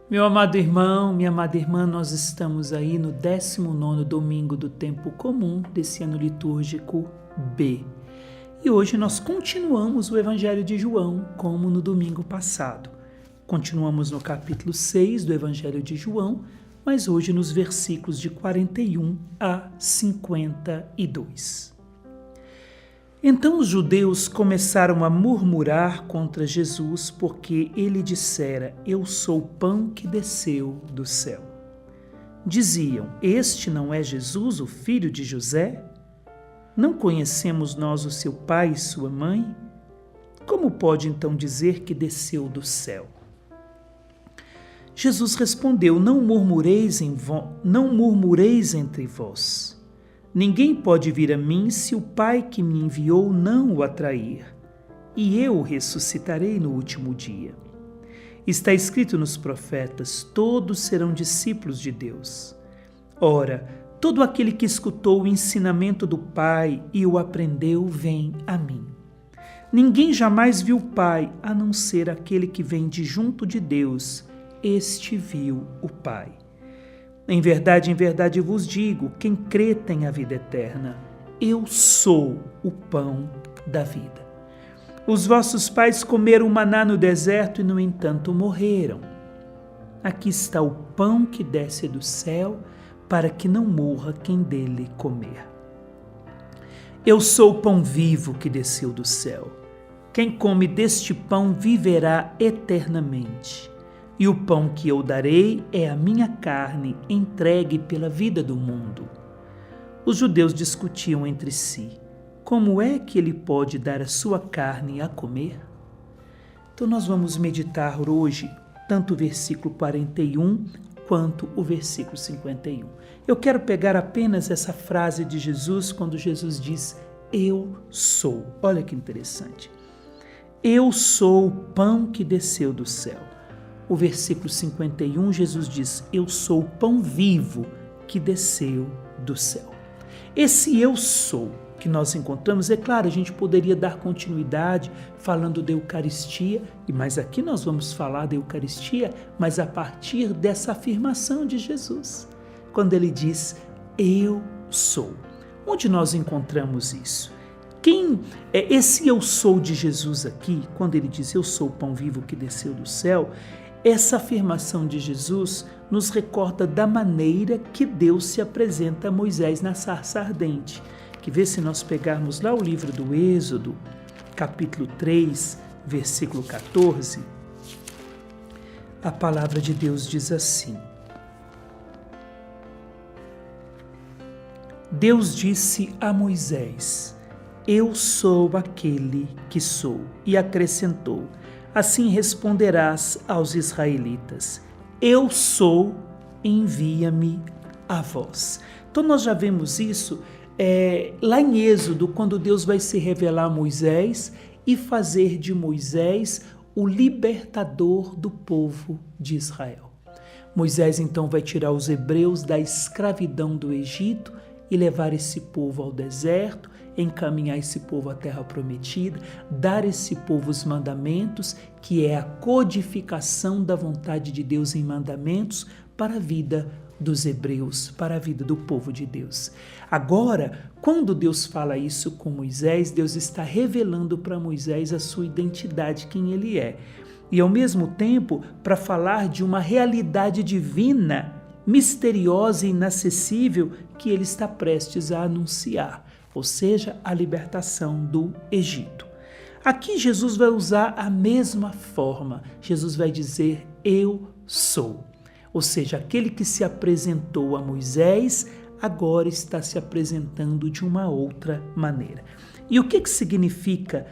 Meu amado irmão, minha amada irmã, nós estamos aí no 19º domingo do tempo comum desse ano litúrgico B. E hoje nós continuamos o Evangelho de João, como no domingo passado. Continuamos no capítulo 6 do Evangelho de João, mas hoje nos versículos de 41 a 52. Então os judeus começaram a murmurar contra Jesus porque ele dissera: Eu sou o pão que desceu do céu. Diziam: Este não é Jesus, o filho de José? Não conhecemos nós o seu pai e sua mãe? Como pode então dizer que desceu do céu? Jesus respondeu: Não murmureis entre vós. Ninguém pode vir a mim se o Pai que me enviou não o atrair, e eu o ressuscitarei no último dia. Está escrito nos profetas: todos serão discípulos de Deus. Ora, todo aquele que escutou o ensinamento do Pai e o aprendeu, vem a mim. Ninguém jamais viu o Pai, a não ser aquele que vem de junto de Deus. Este viu o Pai. Em verdade vos digo, quem crê tem a vida eterna. Eu sou o pão da vida. Os vossos pais comeram maná no deserto e, no entanto, morreram. Aqui está o pão que desce do céu, para que não morra quem dele comer. Eu sou o pão vivo que desceu do céu. Quem come deste pão viverá eternamente. E o pão que eu darei é a minha carne, entregue pela vida do mundo. Os judeus discutiam entre si: como é que ele pode dar a sua carne a comer? Então nós vamos meditar hoje tanto o versículo 41 quanto o versículo 51. Eu quero pegar apenas essa frase de Jesus quando Jesus diz: Eu sou. Olha que interessante. Eu sou o pão que desceu do céu. O versículo 51, Jesus diz: Eu sou o pão vivo que desceu do céu. Esse eu sou que nós encontramos, é claro, a gente poderia dar continuidade falando da Eucaristia, mas aqui nós vamos falar da Eucaristia, mas a partir dessa afirmação de Jesus, quando ele diz: Eu sou. Onde nós encontramos isso? Quem é esse eu sou de Jesus aqui, quando ele diz: Eu sou o pão vivo que desceu do céu? Essa afirmação de Jesus nos recorda da maneira que Deus se apresenta a Moisés na sarça ardente. Que vê se nós pegarmos lá o livro do Êxodo, capítulo 3, versículo 14, a palavra de Deus diz assim: Deus disse a Moisés: Eu sou aquele que sou. E acrescentou: Assim responderás aos israelitas: Eu sou, envia-me a vós. Então nós já vemos isso lá em Êxodo, quando Deus vai se revelar a Moisés e fazer de Moisés o libertador do povo de Israel. Moisés então vai tirar os hebreus da escravidão do Egito e levar esse povo ao deserto, encaminhar esse povo à terra prometida, dar esse povo os mandamentos, que é a codificação da vontade de Deus em mandamentos para a vida dos hebreus, para a vida do povo de Deus. Agora, quando Deus fala isso com Moisés, Deus está revelando para Moisés a sua identidade, quem ele é. E ao mesmo tempo, para falar de uma realidade divina, misteriosa e inacessível, que ele está prestes a anunciar, ou seja, a libertação do Egito. Aqui Jesus vai usar a mesma forma. Jesus vai dizer: Eu sou. Ou seja, aquele que se apresentou a Moisés, agora está se apresentando de uma outra maneira. E o que significa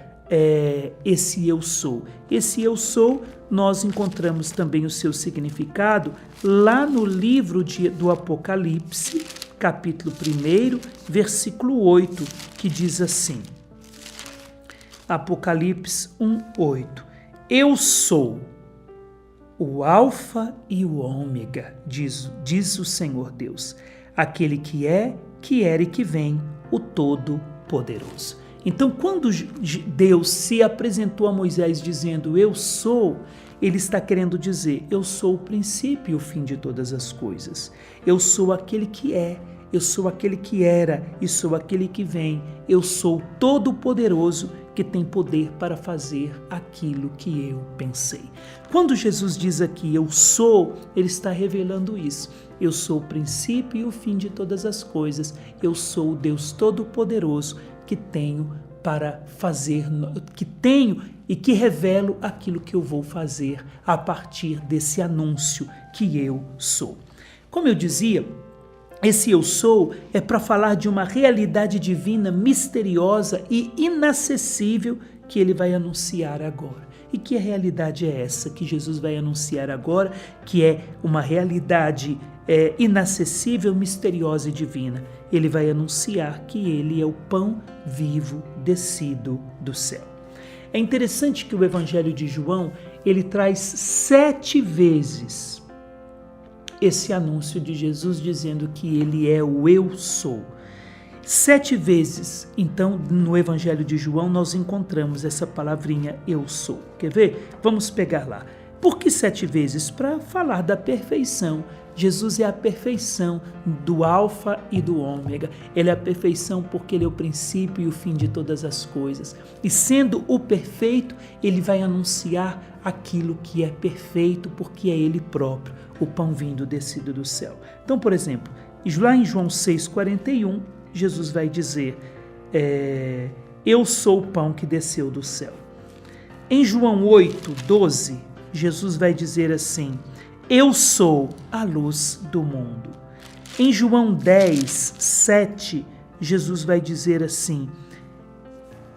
esse eu sou? Esse eu sou, nós encontramos também o seu significado lá no livro do Apocalipse, capítulo 1, versículo 8, que diz assim: Apocalipse 1:8. Eu sou o Alfa e o Ômega, diz o Senhor Deus, aquele que é, que era e que vem, o Todo-Poderoso. Então, quando Deus se apresentou a Moisés dizendo: Eu sou, Ele está querendo dizer: eu sou o princípio e o fim de todas as coisas. Eu sou aquele que é, eu sou aquele que era e sou aquele que vem. Eu sou todo-poderoso que tem poder para fazer aquilo que eu pensei. Quando Jesus diz aqui eu sou, ele está revelando isso. Eu sou o princípio e o fim de todas as coisas. Eu sou o Deus todo-poderoso que tenho para fazer, que tenho e que revelo aquilo que eu vou fazer a partir desse anúncio que eu sou. Como eu dizia, esse eu sou é para falar de uma realidade divina misteriosa e inacessível que ele vai anunciar agora. E que realidade é essa que Jesus vai anunciar agora, que é uma realidade inacessível, misteriosa e divina? Ele vai anunciar que ele é o pão vivo descido do céu. É interessante que o Evangelho de João, ele traz 7 vezes esse anúncio de Jesus dizendo que ele é o eu sou. 7 vezes, então, no Evangelho de João, nós encontramos essa palavrinha eu sou. Quer ver? Vamos pegar lá. Por que 7 vezes? Para falar da perfeição. Jesus é a perfeição do alfa e do ômega. Ele é a perfeição porque ele é o princípio e o fim de todas as coisas. E sendo o perfeito, ele vai anunciar aquilo que é perfeito porque é ele próprio, o pão vindo descido do céu. Então, por exemplo, lá em João 6,41, Jesus vai dizer, eu sou o pão que desceu do céu. Em João 8,12, Jesus vai dizer assim, eu sou a luz do mundo. Em João 10,7, Jesus vai dizer assim,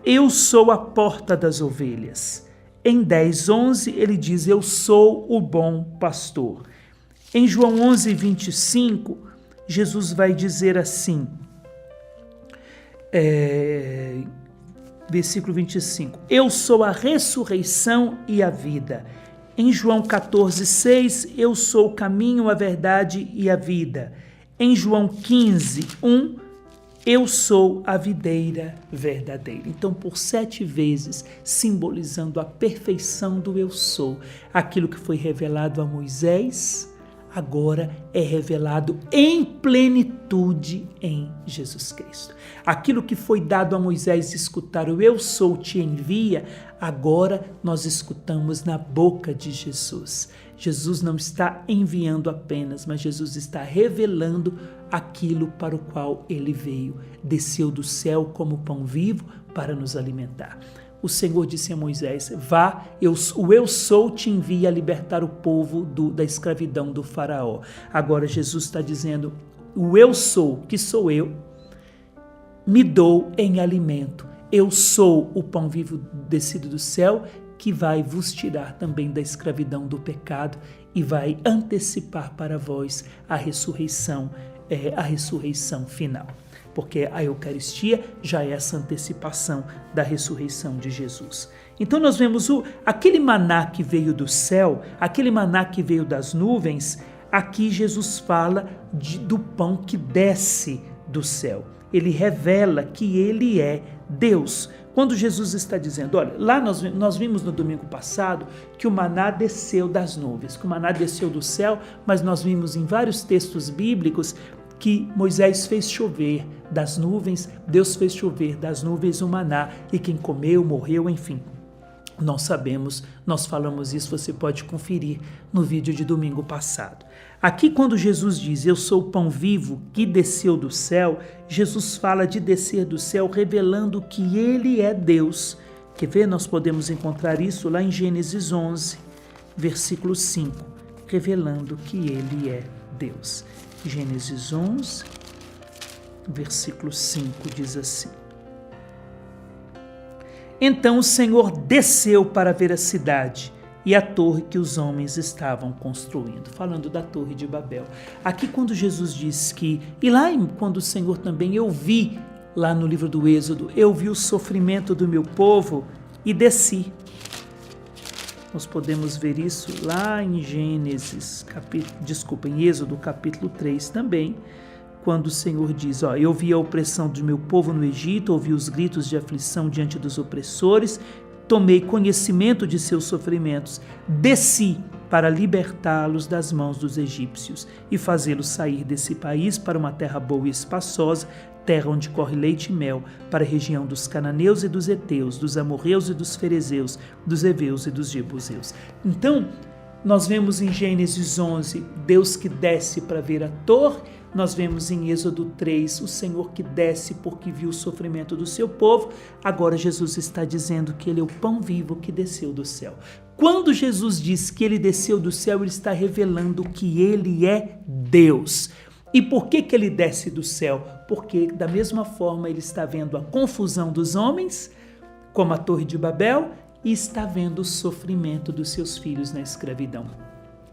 eu sou a porta das ovelhas. Em 10,11, ele diz, eu sou o bom pastor. Em João 11,25, Jesus vai dizer assim, versículo 25, eu sou a ressurreição e a vida. Em João 14,6, eu sou o caminho, a verdade e a vida. Em João 15,1, eu sou a videira verdadeira. Então, por 7 vezes, simbolizando a perfeição do eu sou, aquilo que foi revelado a Moisés, agora é revelado em plenitude em Jesus Cristo. Aquilo que foi dado a Moisés escutar, o eu sou te envia, agora nós escutamos na boca de Jesus. Jesus não está enviando apenas, mas Jesus está revelando aquilo para o qual ele veio. Desceu do céu como pão vivo para nos alimentar. O Senhor disse a Moisés, vá, o eu sou te envia a libertar o povo da escravidão do faraó. Agora Jesus está dizendo, o eu sou, que sou eu, me dou em alimento. Eu sou o pão vivo descido do céu, que vai vos tirar também da escravidão do pecado e vai antecipar para vós a ressurreição final. Porque a Eucaristia já é essa antecipação da ressurreição de Jesus. Então nós vemos aquele maná que veio do céu, aquele maná que veio das nuvens, aqui Jesus fala do pão que desce do céu. Ele revela que ele é Deus. Quando Jesus está dizendo, olha, lá nós vimos no domingo passado que o maná desceu das nuvens, que o maná desceu do céu, mas nós vimos em vários textos bíblicos que Moisés fez chover das nuvens, Deus fez chover das nuvens o maná, e quem comeu, morreu, enfim. Nós sabemos, nós falamos isso, você pode conferir no vídeo de domingo passado. Aqui quando Jesus diz, eu sou o pão vivo que desceu do céu, Jesus fala de descer do céu, revelando que ele é Deus. Quer ver? Nós podemos encontrar isso lá em Gênesis 11, versículo 5, revelando que ele é Deus. Gênesis 11, versículo 5 diz assim, então o Senhor desceu para ver a cidade e a torre que os homens estavam construindo, falando da Torre de Babel. Aqui quando Jesus diz que, e lá quando o Senhor também, eu vi, lá no livro do Êxodo, eu vi o sofrimento do meu povo e desci. Nós podemos ver isso lá em em Êxodo capítulo 3 também, quando o Senhor diz, eu vi a opressão do meu povo no Egito, ouvi os gritos de aflição diante dos opressores, tomei conhecimento de seus sofrimentos, desci para libertá-los das mãos dos egípcios e fazê-los sair desse país para uma terra boa e espaçosa, terra onde corre leite e mel, para a região dos cananeus e dos heteus, dos amorreus e dos ferezeus, dos heveus e dos jebuseus. Então, nós vemos em Gênesis 11, Deus que desce para ver a torre. Nós vemos em Êxodo 3, o Senhor que desce porque viu o sofrimento do seu povo. Agora Jesus está dizendo que Ele é o pão vivo que desceu do céu. Quando Jesus diz que Ele desceu do céu, Ele está revelando que Ele é Deus. E por que Ele desce do céu? Porque da mesma forma Ele está vendo a confusão dos homens, como a Torre de Babel, e está vendo o sofrimento dos seus filhos na escravidão.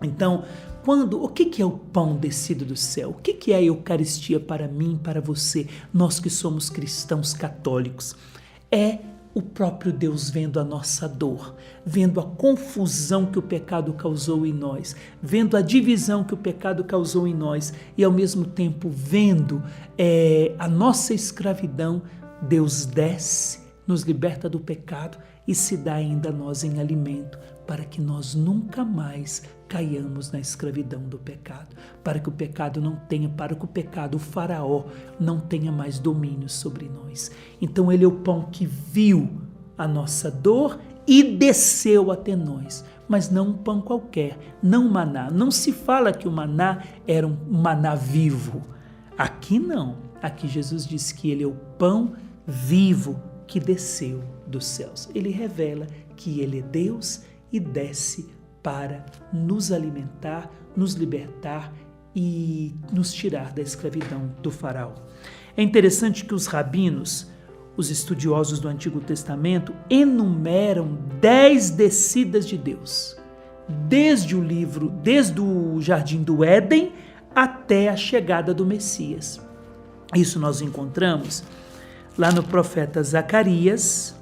Então, o que é o pão descido do céu? O que é a Eucaristia para mim, para você, nós que somos cristãos católicos? É o próprio Deus vendo a nossa dor, vendo a confusão que o pecado causou em nós, vendo a divisão que o pecado causou em nós e ao mesmo tempo vendo a nossa escravidão. Deus desce, nos liberta do pecado e se dá ainda a nós em alimento para que nós nunca mais caiamos na escravidão do pecado, para que o pecado o faraó não tenha mais domínio sobre nós. Então ele é o pão que viu a nossa dor e desceu até nós, mas não um pão qualquer, não maná. Não se fala que o maná era um maná vivo. Aqui não. Aqui Jesus diz que ele é o pão vivo que desceu dos céus. Ele revela que ele é Deus e desce para nos alimentar, nos libertar e nos tirar da escravidão do faraó. É interessante que os rabinos, os estudiosos do Antigo Testamento, enumeram 10 descidas de Deus, desde o Jardim do Éden até a chegada do Messias. Isso nós encontramos lá no profeta Zacarias.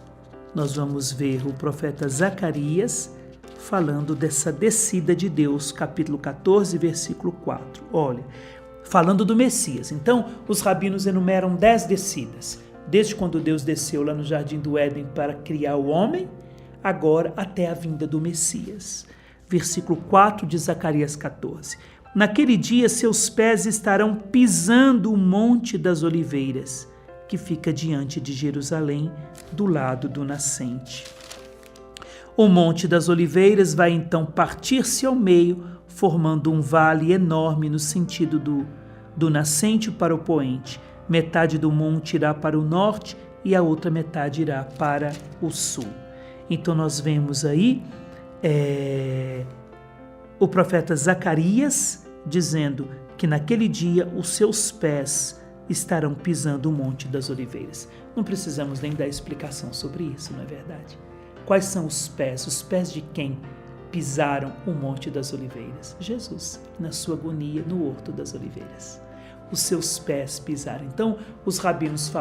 Nós vamos ver o profeta Zacarias falando dessa descida de Deus, capítulo 14, versículo 4. Olha, falando do Messias. Então, os rabinos enumeram 10 descidas, desde quando Deus desceu lá no Jardim do Éden para criar o homem, agora até a vinda do Messias. Versículo 4 de Zacarias 14. Naquele dia seus pés estarão pisando o Monte das Oliveiras, que fica diante de Jerusalém, do lado do nascente. O Monte das Oliveiras vai então partir-se ao meio, formando um vale enorme no sentido do nascente para o poente. Metade do monte irá para o norte e a outra metade irá para o sul. Então nós vemos aí o profeta Zacarias dizendo que naquele dia os seus pés estarão pisando o Monte das Oliveiras. Não precisamos nem dar explicação sobre isso, não é verdade? Quais são os pés? Os pés de quem pisaram o Monte das Oliveiras? Jesus, na sua agonia no Horto das Oliveiras. Os seus pés pisaram. Então, os rabinos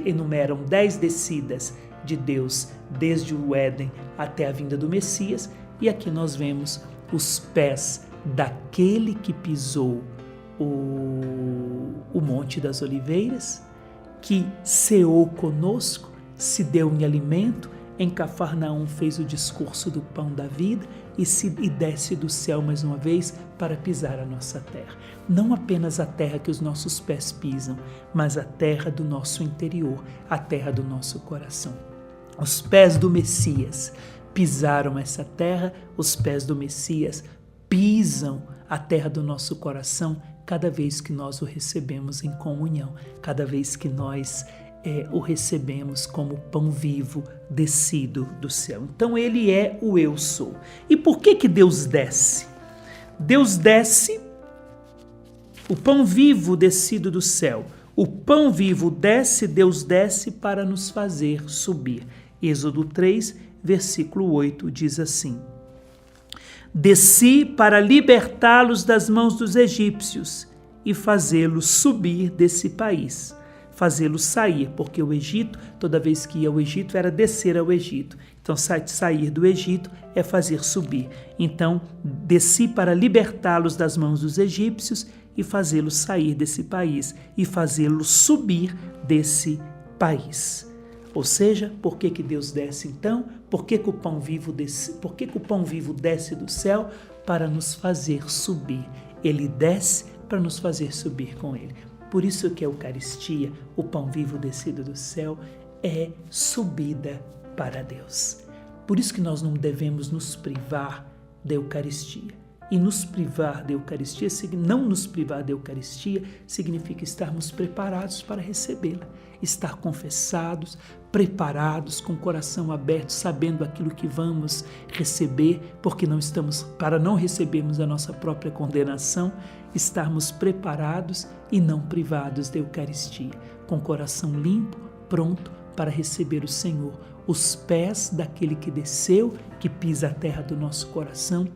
enumeram 10 descidas de Deus, desde o Éden até a vinda do Messias, e aqui nós vemos os pés daquele que pisou o Monte das Oliveiras, que ceou conosco, se deu em alimento. Em Cafarnaum fez o discurso do pão da vida e desce do céu mais uma vez para pisar a nossa terra. Não apenas a terra que os nossos pés pisam, mas a terra do nosso interior, a terra do nosso coração. Os pés do Messias pisaram essa terra, os pés do Messias pisam a terra do nosso coração cada vez que nós o recebemos em comunhão, cada vez que nós o recebemos como pão vivo descido do céu. Então ele é o eu sou. E por que Deus desce? Deus desce, o pão vivo descido do céu. O pão vivo desce, Deus desce para nos fazer subir. Êxodo 3, versículo 8 diz assim: desci para libertá-los das mãos dos egípcios e fazê-los subir desse país. Fazê-los sair, porque o Egito, toda vez que ia ao Egito, era descer ao Egito. Então, sair do Egito é fazer subir. Então, desci para libertá-los das mãos dos egípcios e fazê-los sair desse país e fazê-los subir desse país. Ou seja, por que Deus desce então? Por que o pão vivo desce do céu? Para nos fazer subir. Ele desce para nos fazer subir com ele. Por isso que a Eucaristia, o pão vivo descido do céu, é subida para Deus. Por isso que nós não devemos nos privar da Eucaristia. E nos privar da Eucaristia, não nos privar da Eucaristia, significa estarmos preparados para recebê-la. Estar confessados, preparados, com o coração aberto, sabendo aquilo que vamos receber, porque para não recebermos a nossa própria condenação, estarmos preparados e não privados da Eucaristia, com o coração limpo, pronto para receber o Senhor, os pés daquele que desceu, que pisa a terra do nosso coração,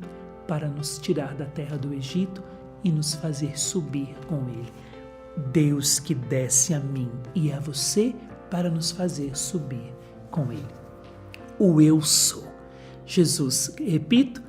para nos tirar da terra do Egito e nos fazer subir com Ele. Deus que desce a mim e a você para nos fazer subir com Ele. O Eu Sou. Jesus, repito,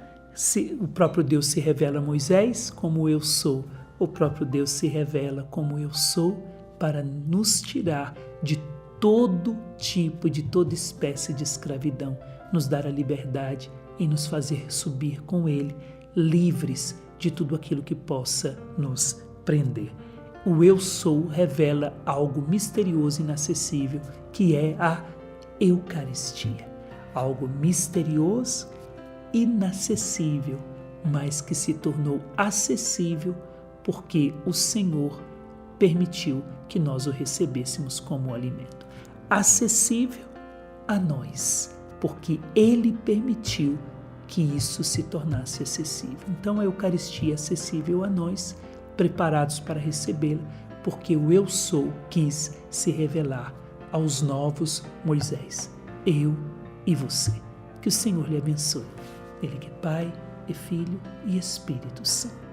o próprio Deus se revela a Moisés como Eu Sou. O próprio Deus se revela como Eu Sou para nos tirar de todo tipo, de toda espécie de escravidão, nos dar a liberdade e nos fazer subir com Ele, livres de tudo aquilo que possa nos prender. O Eu Sou revela algo misterioso e inacessível, que é a Eucaristia. Algo misterioso, inacessível, mas que se tornou acessível porque o Senhor permitiu que nós o recebêssemos como alimento. Acessível a nós, porque Ele permitiu que isso se tornasse acessível. Então a Eucaristia é acessível a nós, preparados para recebê-la, porque o Eu Sou quis se revelar aos novos Moisés, eu e você. Que o Senhor lhe abençoe. Ele que é Pai, e Filho e Espírito Santo.